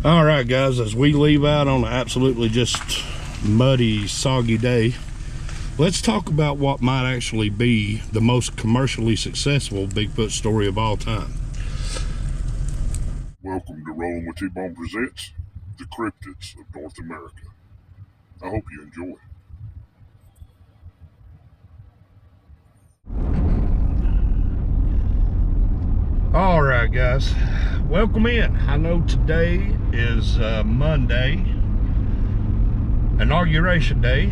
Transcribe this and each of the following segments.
All right, guys, as we leave out on an absolutely just muddy, soggy day, let's talk about what might actually be the most commercially successful Bigfoot story of all time. Welcome to Rolling with T-Bone presents The Cryptids of North America. I hope you enjoy. All right, guys, welcome in. I know today is Monday, Inauguration Day,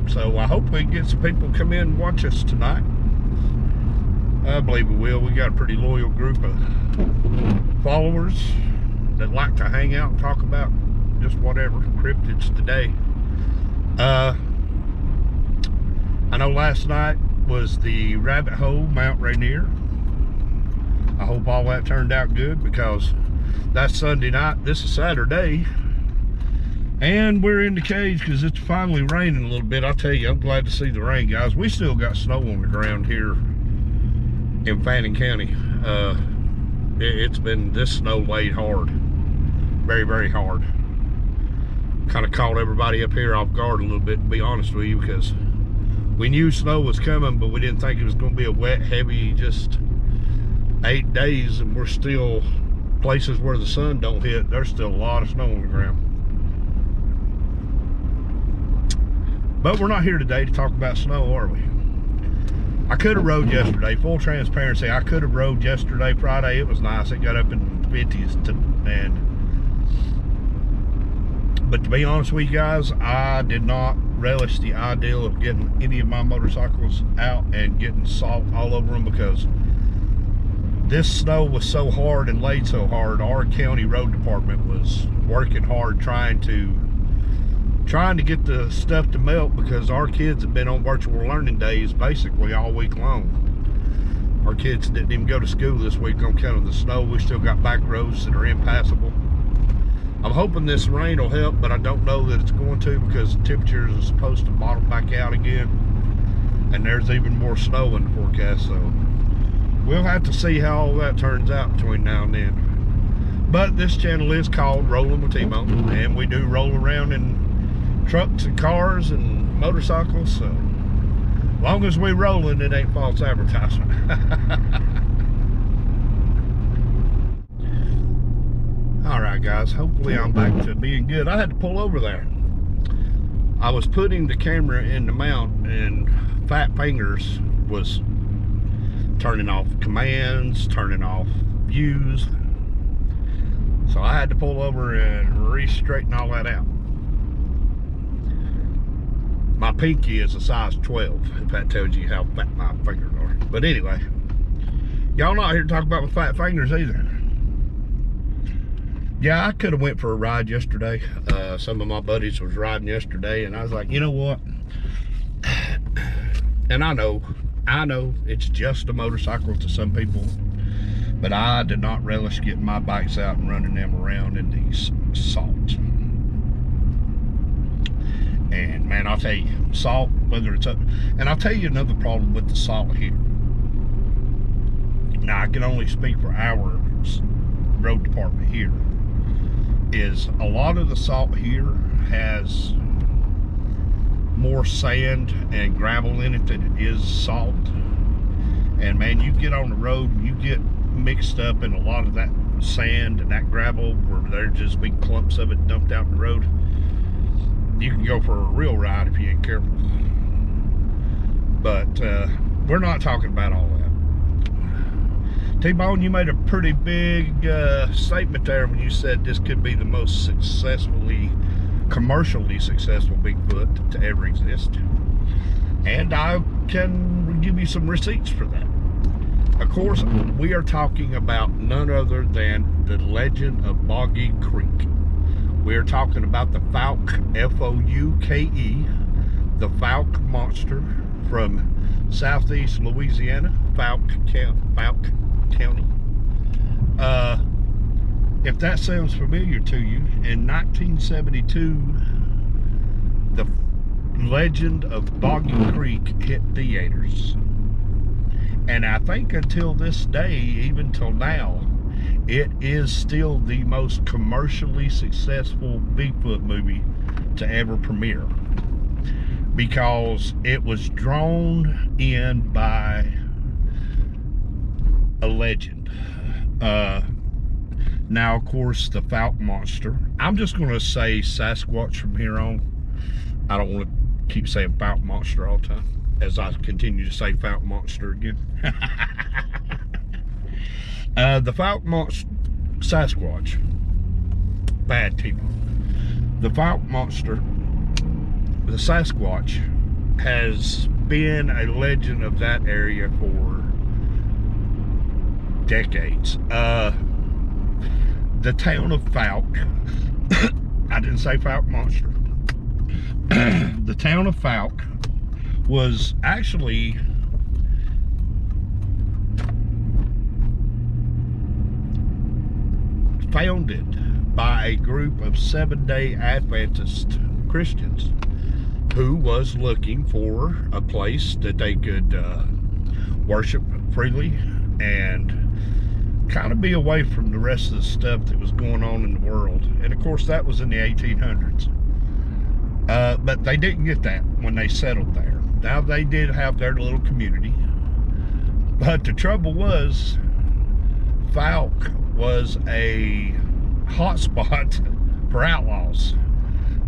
so I hope we get some people come in and watch us tonight. I believe we will. We got a pretty loyal group of followers that like to hang out and talk about just whatever cryptids today. I know last night was the Rabbit Hole Mount Rainier. I hope all that turned out good, because that's Sunday night. This is Saturday, and we're in the cage because it's finally raining a little bit. I'll tell you, I'm glad to see the rain, guys. We still got snow on the ground here in Fannin County. It's been, this snow laid hard, very, very hard. Kind of caught everybody up here off guard a little bit, to be honest with you, because we knew snow was coming, but we didn't think it was going to be a wet, heavy, just 8 days, and we're still places where the sun don't hit. There's still a lot of snow on the ground. But we're not here today to talk about snow, are we? I could have rode yesterday. Full transparency, I could have rode yesterday, Friday. It was nice. It got up in the 50s, but to be honest with you guys, I did not relish the idea of getting any of my motorcycles out and getting salt all over them, because this snow was so hard and laid so hard. Our county road department was working hard trying to get the stuff to melt, because our kids have been on virtual learning days basically all week long. Our kids didn't even go to school this week on account of the snow. We still got back roads that are impassable. I'm hoping this rain will help, but I don't know that it's going to, because the temperatures are supposed to bottom back out again, and there's even more snow in the forecast, so we'll have to see how all that turns out between now and then. But this channel is called Rolling with T-Bone, and we do roll around in trucks and cars and motorcycles, so as long as we're rolling, it ain't false advertisement. All right, guys, hopefully I'm back to being good. I had to pull over there. I was putting the camera in the mount, and Fat Fingers was turning off commands, turning off views. So I had to pull over and re-straighten all that out. My pinky is a size 12, if that tells you how fat my fingers are. But anyway, y'all not here to talk about my fat fingers either. Yeah, I could have went for a ride yesterday. Some of my buddies was riding yesterday, and I was like, you know what? And I know it's just a motorcycle to some people, but I did not relish getting my bikes out and running them around in these salt. And man, I'll tell you, salt, whether it's up, and I'll tell you another problem with the salt here. Now, I can only speak for our road department here, is a lot of the salt here has more sand and gravel in it than it is salt. And man, you get on the road, you get mixed up in a lot of that sand and that gravel, where there's just big clumps of it dumped out in the road. You can go for a real ride if you ain't careful. But we're not talking about all that. T-Bone, you made a pretty big statement there when you said this could be the most commercially successful Bigfoot to ever exist. And I can give you some receipts for that. Of course, we are talking about none other than the legend of Boggy Creek. We are talking about the fouke, F-O-U-K-E, the fouke monster from southeast Louisiana, Fouke County. If that sounds familiar to you, in 1972, the legend of Boggy Creek hit theaters. And I think until this day, even till now, it is still the most commercially successful Bigfoot movie to ever premiere, because it was drawn in by a legend. Now, of course, the fouke monster. I'm just going to say Sasquatch from here on. I don't want to keep saying fouke monster all the time, as I continue to say fouke monster again. The fouke monster, Sasquatch, bad people. The fouke monster, the Sasquatch, has been a legend of that area for decades. The town of Fouke, I didn't say fouke monster. The town of Fouke was actually founded by a group of Seventh-day Adventist Christians who was looking for a place that they could worship freely and kind of be away from the rest of the stuff that was going on in the world. And of course, that was in the 1800s. But they didn't get that when they settled there. Now, they did have their little community, but the trouble was, Fouke was a hotspot for outlaws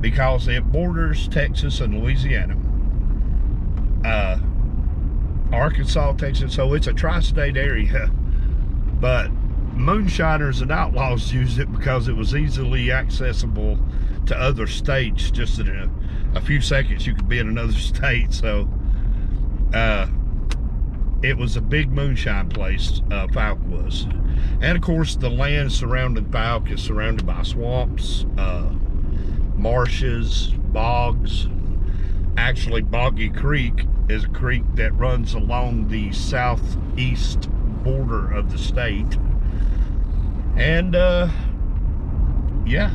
because it borders Texas and Louisiana, Arkansas, Texas, so it's a tri-state area. But moonshiners and outlaws used it because it was easily accessible to other states. Just in a few seconds you could be in another state. So it was a big moonshine place, Fouke was. And of course, the land surrounding Fouke is surrounded by swamps, marshes, bogs. Actually, Boggy Creek is a creek that runs along the southeast border of the state. And yeah,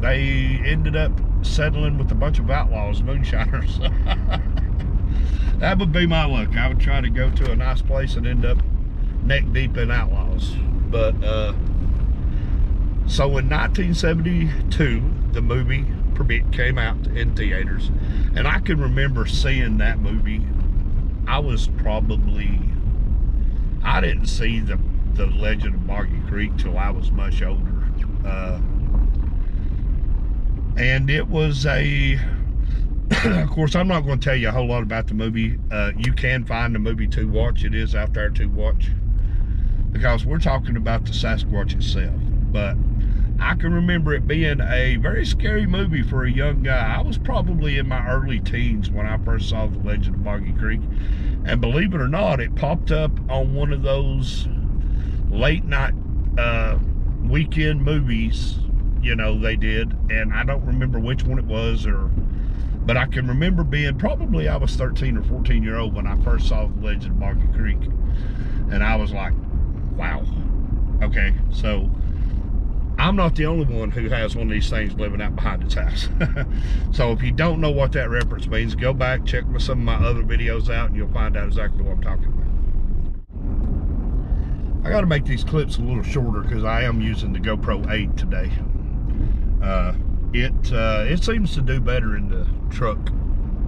they ended up settling with a bunch of outlaws, moonshiners. That would be my luck. I would try to go to a nice place and end up neck deep in outlaws. But so in 1972, the movie came out in theaters, and I can remember seeing that movie. I didn't see the Legend of Boggy Creek till I was much older. And it was of course, I'm not going to tell you a whole lot about the movie. You can find the movie to watch. It is out there to watch, because we're talking about the Sasquatch itself. But I can remember it being a very scary movie for a young guy. I was probably in my early teens when I first saw the Legend of Boggy Creek. And believe it or not, it popped up on one of those late night weekend movies, you know, they did. And I don't remember which one it was, but I can remember being, probably I was 13 or 14 years old when I first saw the Legend of Boggy Creek. And I was like, wow. Okay, so I'm not the only one who has one of these things living out behind its house. So if you don't know what that reference means, go back, check some of my other videos out, and you'll find out exactly what I'm talking about. I got to make these clips a little shorter because I am using the GoPro 8 today. It seems to do better in the truck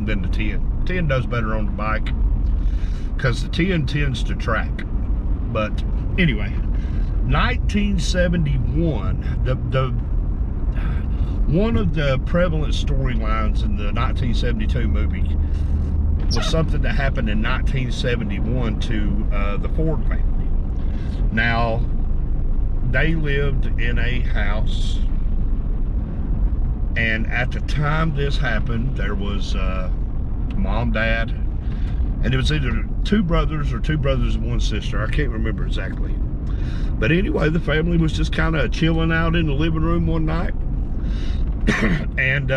than the 10. 10 does better on the bike because the 10 tends to track. But anyway, 1971, one of the prevalent storylines in the 1972 movie was something that happened in 1971 to the Ford family. Now, they lived in a house, and at the time this happened, there was mom, dad, and it was either two brothers and one sister. I can't remember exactly. But anyway, the family was just kind of chilling out in the living room one night. And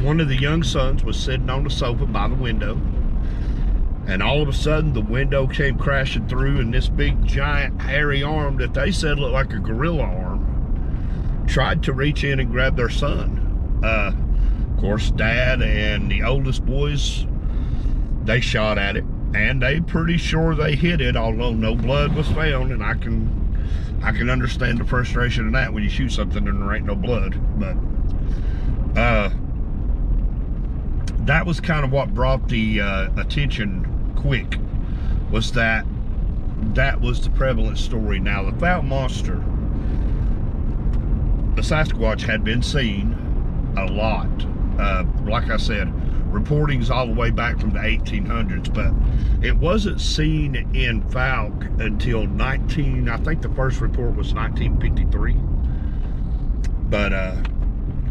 one of the young sons was sitting on the sofa by the window. And all of a sudden, the window came crashing through, and this big, giant, hairy arm that they said looked like a gorilla arm tried to reach in and grab their son. Of course, Dad and the oldest boys, they shot at it. and they pretty sure they hit it, although no blood was found. And I can understand the frustration of that when you shoot something and there ain't no blood. But that was kind of what brought the attention quick, was that was the prevalent story. Now, the fouke monster, the Sasquatch, had been seen a lot. Like I said, reportings all the way back from the 1800s, but it wasn't seen in fouke until I think the first report was 1953. But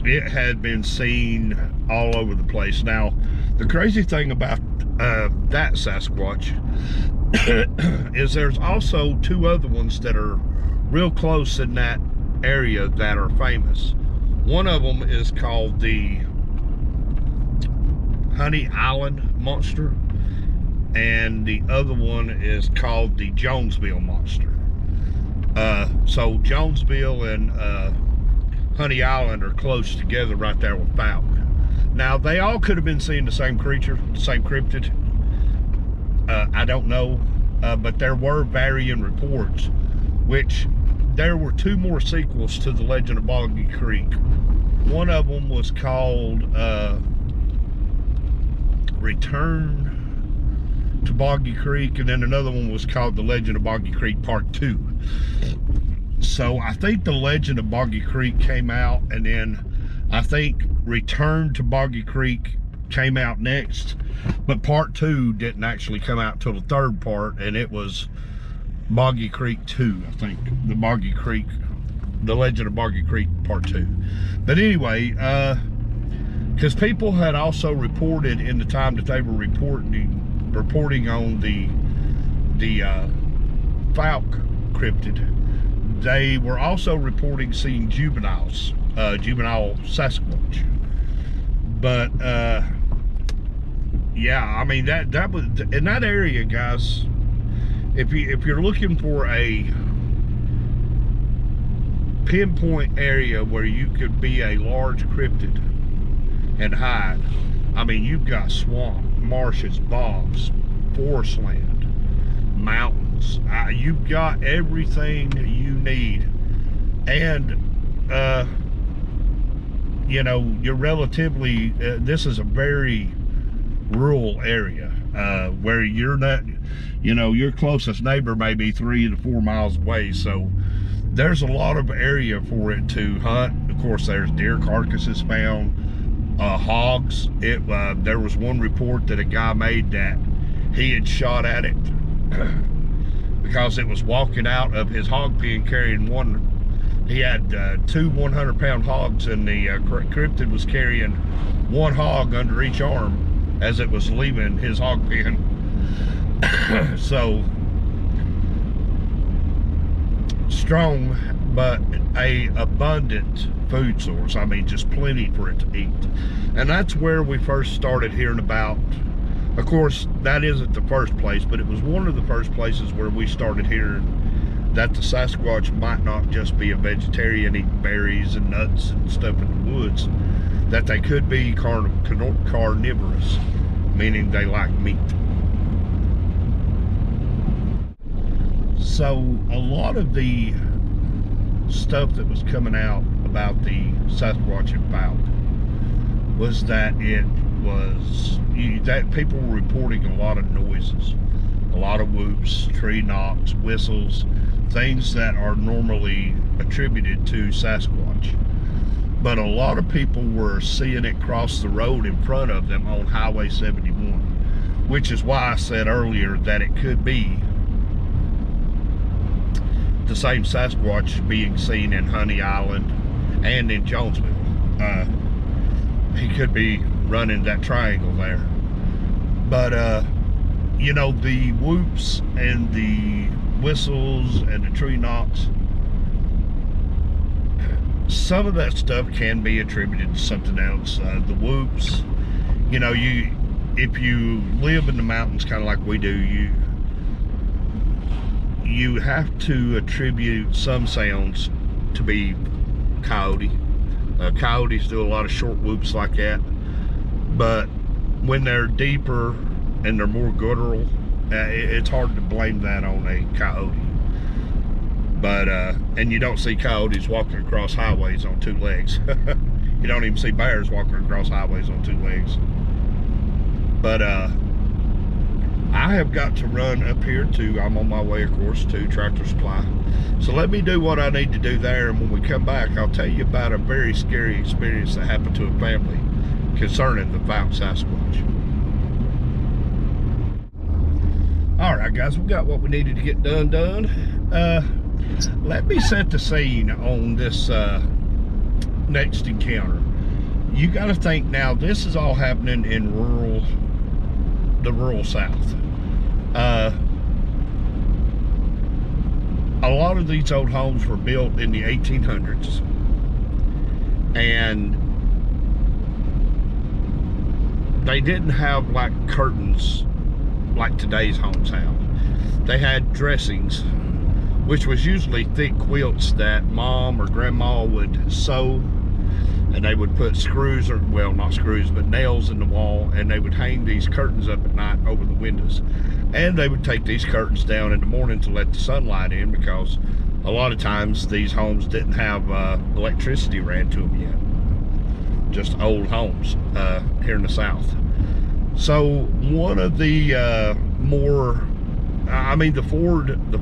it had been seen all over the place. Now, the crazy thing about that Sasquatch is there's also two other ones that are real close in that area that are famous. One of them is called the Honey Island monster, and the other one is called the Jonesville monster. So Jonesville and Honey Island are close together right there with fouke. Now, they all could have been seeing the same creature, the same cryptid. I don't know, but there were varying reports, which there were two more sequels to the Legend of Boggy Creek. One of them was called Return to Boggy Creek, and then another one was called The Legend of Boggy Creek Part 2. So I think The Legend of Boggy Creek came out, and then I think Return to Boggy Creek came out next, but Part 2 didn't actually come out till the third part, and it was Boggy Creek 2, I think. The Legend of Boggy Creek Part 2. But anyway, because people had also reported in the time that they were reporting on the fouke cryptid, they were also reporting seeing juvenile Sasquatch. But yeah, I mean, that was in that area, guys. If you're looking for a pinpoint area where you could be a large cryptid and hide, I mean, you've got swamp, marshes, bogs, forest land, mountains. You've got everything you need, and you know, you're relatively this is a very rural area where you're not, you know, your closest neighbor may be 3 to 4 miles away, so there's a lot of area for it to hunt. Of course, there's deer carcasses found, hogs. There was one report that a guy made that he had shot at it because it was walking out of his hog pen carrying one. He had 2 100-pound hogs, and the cryptid was carrying one hog under each arm as it was leaving his hog pen. So strong, but a abundant food source. I mean, just plenty for it to eat. And that's where we first started hearing about. Of course, that isn't the first place, but it was one of the first places where we started hearing that the Sasquatch might not just be a vegetarian eating berries and nuts and stuff in the woods, that they could be carnivorous, meaning they like meat. So a lot of the stuff that was coming out about the Sasquatch and fouke was that that people were reporting a lot of noises, a lot of whoops, tree knocks, whistles, things that are normally attributed to Sasquatch. But a lot of people were seeing it cross the road in front of them on Highway 71, which is why I said earlier that it could be the same Sasquatch being seen in Honey Island and in Jonesville. He could be running that triangle there. But you know, the whoops and the whistles and the tree knocks, some of that stuff can be attributed to something else. The whoops, you know, if you live in the mountains kind of like we do, you have to attribute some sounds to be coyote. Coyotes do a lot of short whoops like that, but when they're deeper and they're more guttural, It's hard to blame that on a coyote. But, and you don't see coyotes walking across highways on two legs. You don't even see bears walking across highways on two legs. But, I have got to run up here I'm on my way, of course, to Tractor Supply. So let me do what I need to do there, and when we come back, I'll tell you about a very scary experience that happened to a family concerning the fouke Sasquatch. All right, guys, we got what we needed to get done. Let me set the scene on this next encounter. You got to think now, this is all happening in the rural South. A lot of these old homes were built in the 1800s, and they didn't have like curtains like today's homes have. They had dressings, which was usually thick quilts that mom or grandma would sew, and they would put screws, or well, not screws, but nails in the wall, and they would hang these curtains up at night over the windows. And they would take these curtains down in the morning to let the sunlight in, because a lot of times these homes didn't have electricity ran to them yet. Just old homes here in the South. So one of the the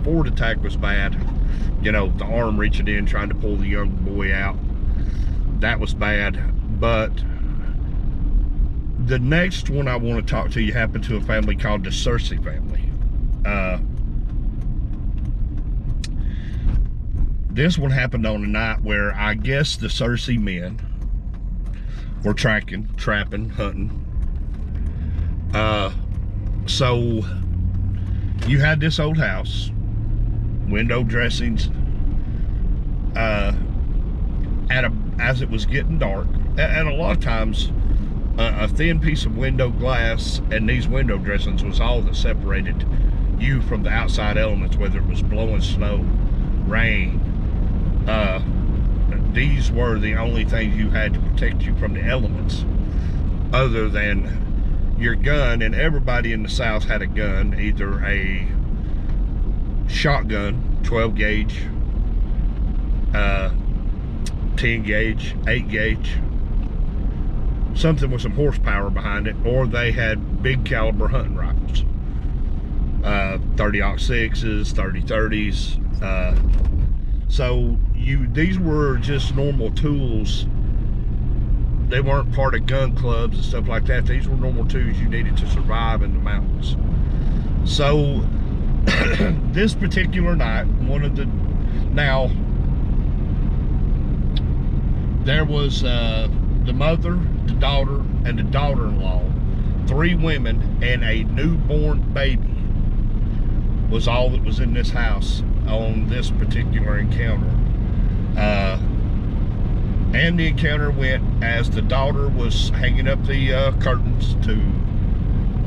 Ford attack was bad. You know, the arm reaching in, trying to pull the young boy out. That was bad. But the next one I want to talk to you happened to a family called the Searcy family. This one happened on a night where I guess the Searcy men were trapping, hunting. So you had this old house, window dressings, as it was getting dark, and a lot of times a thin piece of window glass and these window dressings was all that separated you from the outside elements, whether it was blowing snow, rain. These were the only things you had to protect you from the elements, other than your gun. And everybody in the South had a gun, either a shotgun, 12 gauge, 10 gauge, 8 gauge, something with some horsepower behind it, or they had big caliber hunting rifles, 30-06s, 30-30s. So these were just normal tools. They weren't part of gun clubs and stuff like that. These were normal tools you needed to survive in the mountains. So this particular night, there was the mother, the daughter, and the daughter-in-law, 3 women, and a newborn baby was all that was in this house on this particular encounter. And the encounter went as the daughter was hanging up the curtains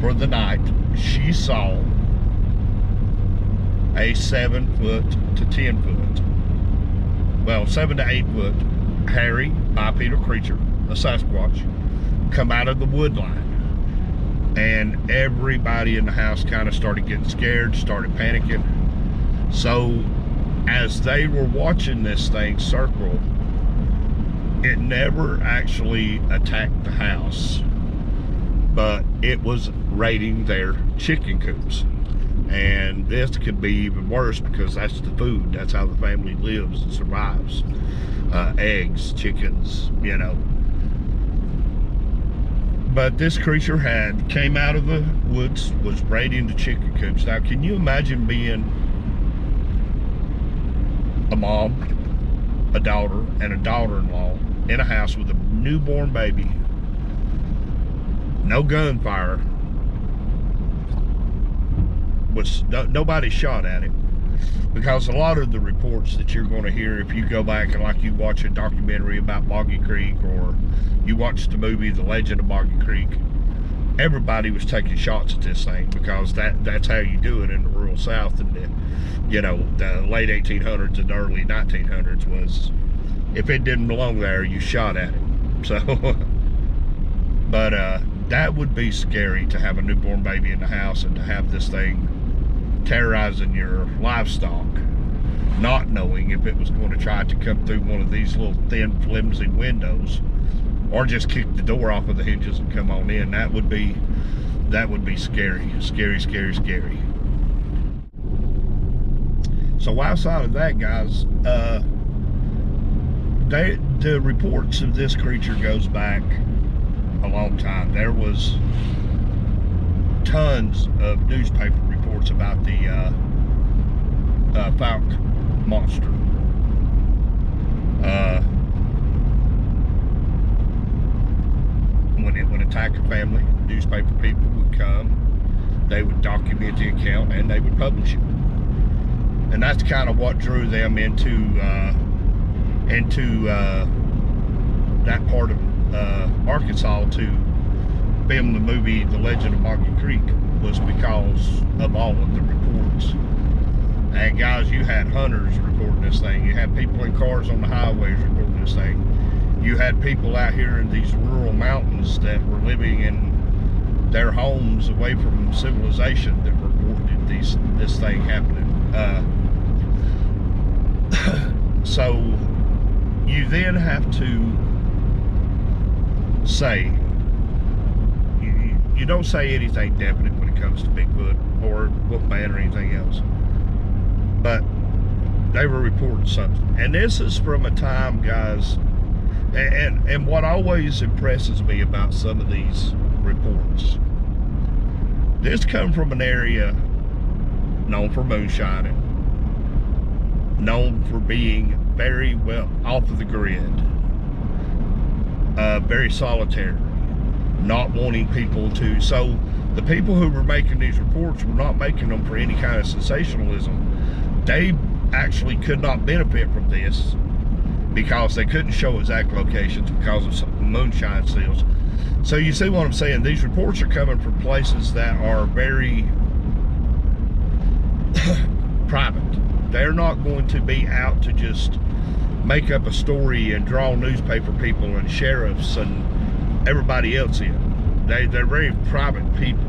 for the night. She saw a 7 foot to 10 foot, well, 7 to 8 foot hairy bipedal creature, a Sasquatch, come out of the wood line. And everybody in the house kind of started getting scared, started panicking. So as they were watching this thing circle, it never actually attacked the house, but it was raiding their chicken coops. And this could be even worse, because that's the food. That's how the family lives and survives. Eggs, chickens, you know. But this creature came out of the woods, was raiding the chicken coops. Now, can you imagine being a mom, a daughter, and a daughter-in-law in a house with a newborn baby, no gunfire, nobody shot at him? Because a lot of the reports that you're going to hear, if you go back and like you watch a documentary about Boggy Creek, or you watch the movie The Legend of Boggy Creek, everybody was taking shots at this thing, because that's how you do it in the rural South. And the late 1800s and early 1900s was, if it didn't belong there, you shot at it. So, but that would be scary, to have a newborn baby in the house and to have this thing terrorizing your livestock, not knowing if it was going to try to come through one of these little thin, flimsy windows, or just kick the door off of the hinges and come on in. That would be scary, scary, scary, scary. So outside of that, guys, the reports of this creature goes back a long time. There was tons of newspaper reports about the fouke monster. When it would attack a family, newspaper people would come, they would document the account, and they would publish it. And that's kind of what drew them into that part of Arkansas to film the movie The Legend of Moggy Creek, was because of all of the reports. And guys, you had hunters reporting this thing. You had people in cars on the highways reporting this thing. You had people out here in these rural mountains that were living in their homes away from civilization that reported this thing happening. So you then have to say, you don't say anything definite when it comes to Bigfoot or Wolfman or anything else, but they were reporting something. And this is from a time, guys, and what always impresses me about some of these reports, this come from an area known for moonshining, known for being very well off of the grid, very solitary, not wanting people to. So the people who were making these reports were not making them for any kind of sensationalism. They actually could not benefit from this because they couldn't show exact locations because of some moonshine seals. So you see what I'm saying? These reports are coming from places that are very private. They're not going to be out to just make up a story and draw newspaper people and sheriffs and everybody else in. They're very private people.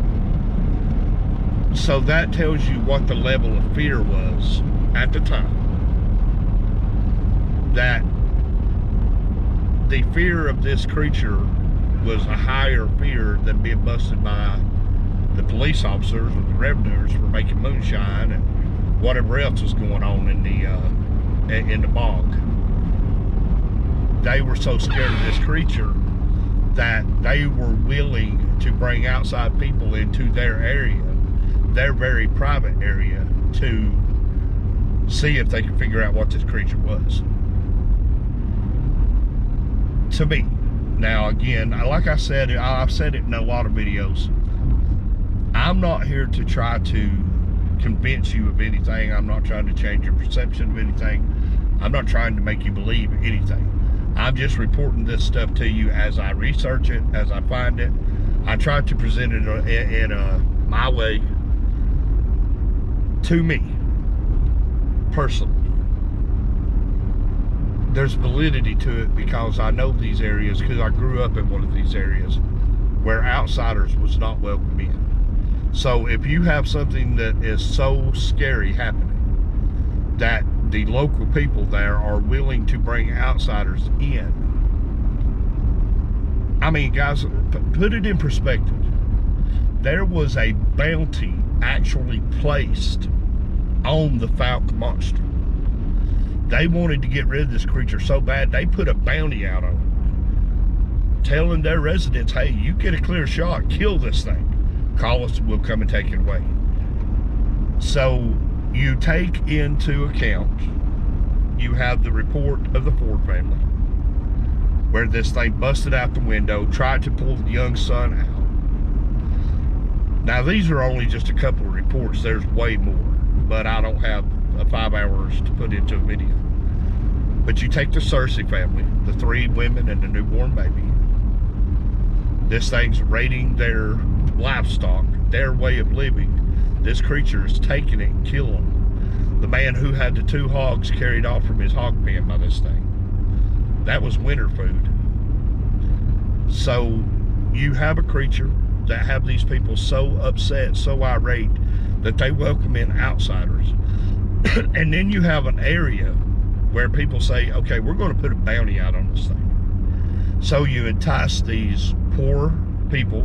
So that tells you what the level of fear was at the time. That the fear of this creature was a higher fear than being busted by the police officers or the revenuers for making moonshine and whatever else was going on in the bog. They were so scared of this creature that they were willing to bring outside people into their area, their very private area, to see if they could figure out what this creature was. To me. Now again, like I said, I've said it in a lot of videos, I'm not here to try to convince you of anything. I'm not trying to change your perception of anything. I'm not trying to make you believe anything. I'm just reporting this stuff to you as I research it, as I find it. I try to present it in my way, to me, personally. There's validity to it because I know these areas, because I grew up in one of these areas where outsiders was not welcome in. So if you have something that is so scary happening that the local people there are willing to bring outsiders in, I mean, guys, put it in perspective. There was a bounty actually placed on the fouke monster. They wanted to get rid of this creature so bad, they put a bounty out on it, telling their residents, hey, you get a clear shot, kill this thing. Call us, we'll come and take it away. So you take into account, you have the report of the Ford family, where this thing busted out the window, tried to pull the young son out. Now these are only just a couple of reports, there's way more, but I don't have 5 hours to put into a video. But you take the Cersei family, the 3 women and the newborn baby. This thing's raiding their livestock, their way of living. This creature is taking it and killing them. The man who had the 2 hogs carried off from his hog pen by this thing. That was winter food. So you have a creature that have these people so upset, so irate, that they welcome in outsiders. And then you have an area where people say, okay, we're going to put a bounty out on this thing. So you entice these poor people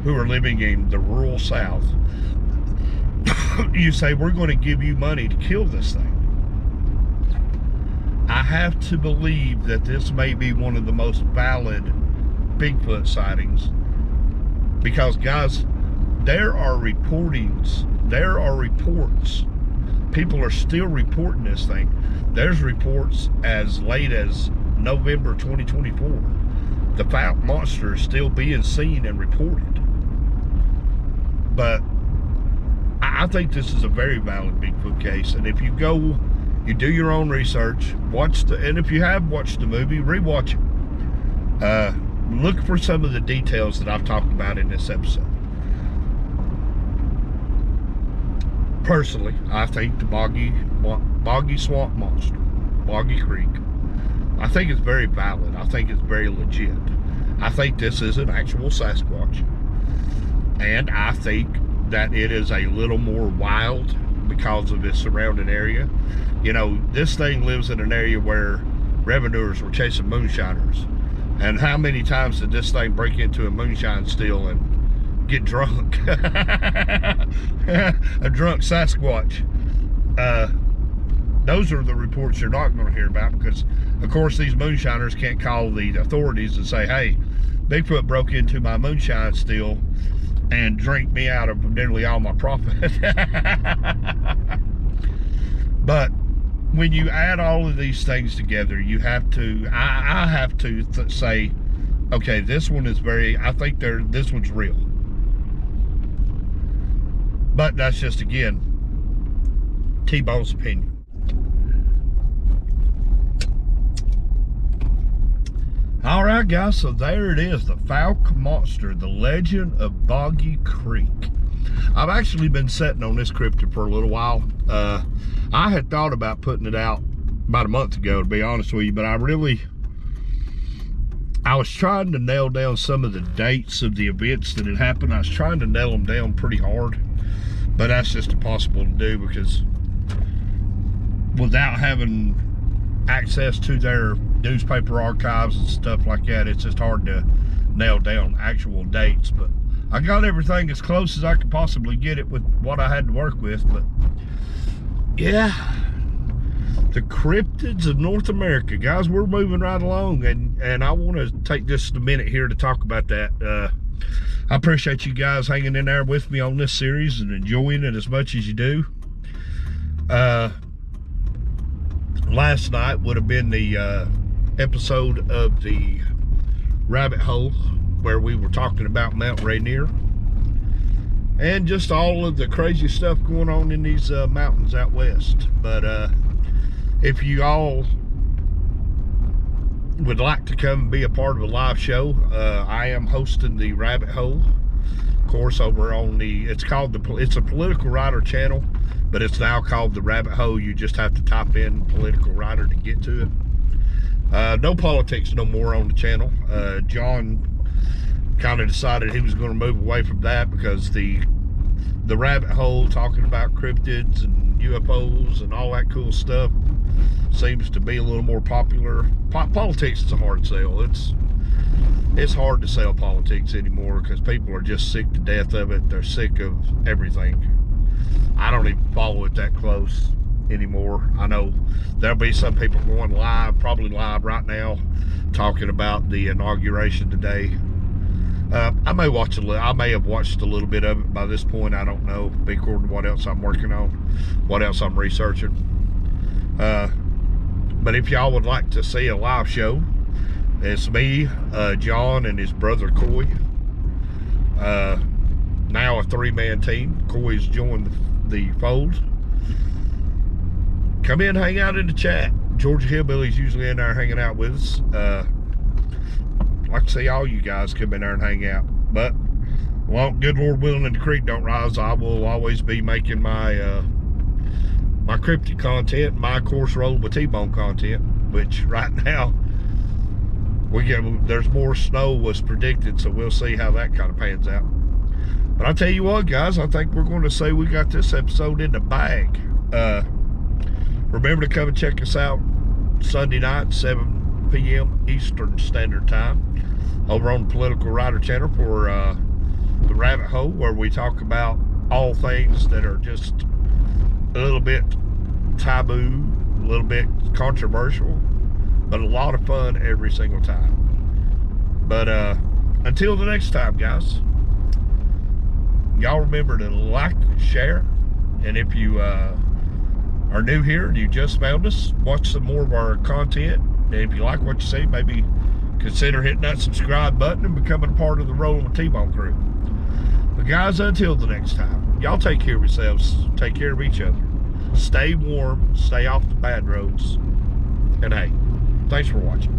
who are living in the rural South. You say, we're going to give you money to kill this thing. I have to believe that this may be one of the most valid Bigfoot sightings, because guys, there are reports, people are still reporting this thing. There's reports as late as November 2024. The fouke monster is still being seen and reported. But I think this is a very valid Bigfoot case. And if you go, you do your own research, and if you have watched the movie, rewatch it. Look for some of the details that I've talked about in this episode. Personally, I think the Boggy Swamp Monster, Boggy Creek, I think it's very valid. I think it's very legit. I think this is an actual Sasquatch. And I think that it is a little more wild because of its surrounding area. You know, this thing lives in an area where revenuers were chasing moonshiners. And how many times did this thing break into a moonshine still and get drunk? A drunk Sasquatch. Those are the reports you're not going to hear about, because of course these moonshiners can't call the authorities and say, hey, Bigfoot broke into my moonshine still and drank me out of nearly all my profit. But when you add all of these things together, you have to, I have to say, okay, this one is I think this one's real. But that's just, again, T-Bone's opinion. All right, guys, so there it is, the fouke monster, the legend of Boggy Creek. I've actually been sitting on this cryptid for a little while. I had thought about putting it out about a month ago, to be honest with you, but I was trying to nail down some of the dates of the events that had happened. I was trying to nail them down pretty hard, but that's just impossible to do, because without having access to their newspaper archives and stuff like that, it's just hard to nail down actual dates. But I got everything as close as I could possibly get it with what I had to work with. But yeah, the cryptids of North America, guys, we're moving right along, and I want to take just a minute here to talk about that. I appreciate you guys hanging in there with me on this series and enjoying it as much as you do. Last night would have been the episode of the rabbit hole where we were talking about Mount Rainier and just all of the crazy stuff going on in these mountains out west. But if you all would like to come and be a part of a live show, I am hosting the rabbit hole, of course, over on it's a political writer channel, but it's now called the rabbit hole. You just have to type in political writer to get to it. No politics no more on the channel. John kind of decided he was going to move away from that, because the rabbit hole talking about cryptids and UFOs and all that cool stuff seems to be a little more popular. Politics is a hard sell. It's hard to sell politics anymore, because people are just sick to death of it. They're sick of everything. I don't even follow it that close anymore. I know there'll be some people going live, probably live right now, talking about the inauguration today. I may have watched a little bit of it by this point. I don't know, according to what else I'm working on, what else I'm researching. But if y'all would like to see a live show, it's me, John, and his brother Coy. Now a 3-man team. Coy's joined the fold. Come in, hang out in the chat. Georgia Hillbilly's usually in there hanging out with us. Like to see all you guys come in there and hang out. But, well, good Lord willing and the creek don't rise, I will always be making my my cryptid content, my course roll with T-Bone content, which right now there's more snow was predicted, so we'll see how that kind of pans out. But I'll tell you what, guys, I think we're going to say we got this episode in the bag. Remember to come and check us out Sunday night, 7 p.m. Eastern Standard Time, over on the Political Writer channel for The Rabbit Hole, where we talk about all things that are just a little bit taboo, a little bit controversial, but a lot of fun every single time. But until the next time, guys, y'all remember to like, share, and if you are new here and you just found us, watch some more of our content. And if you like what you see, maybe consider hitting that subscribe button and becoming a part of the Rolling with T-Bone crew. But guys, until the next time, y'all take care of yourselves, take care of each other, stay warm, stay off the bad roads, and hey, thanks for watching.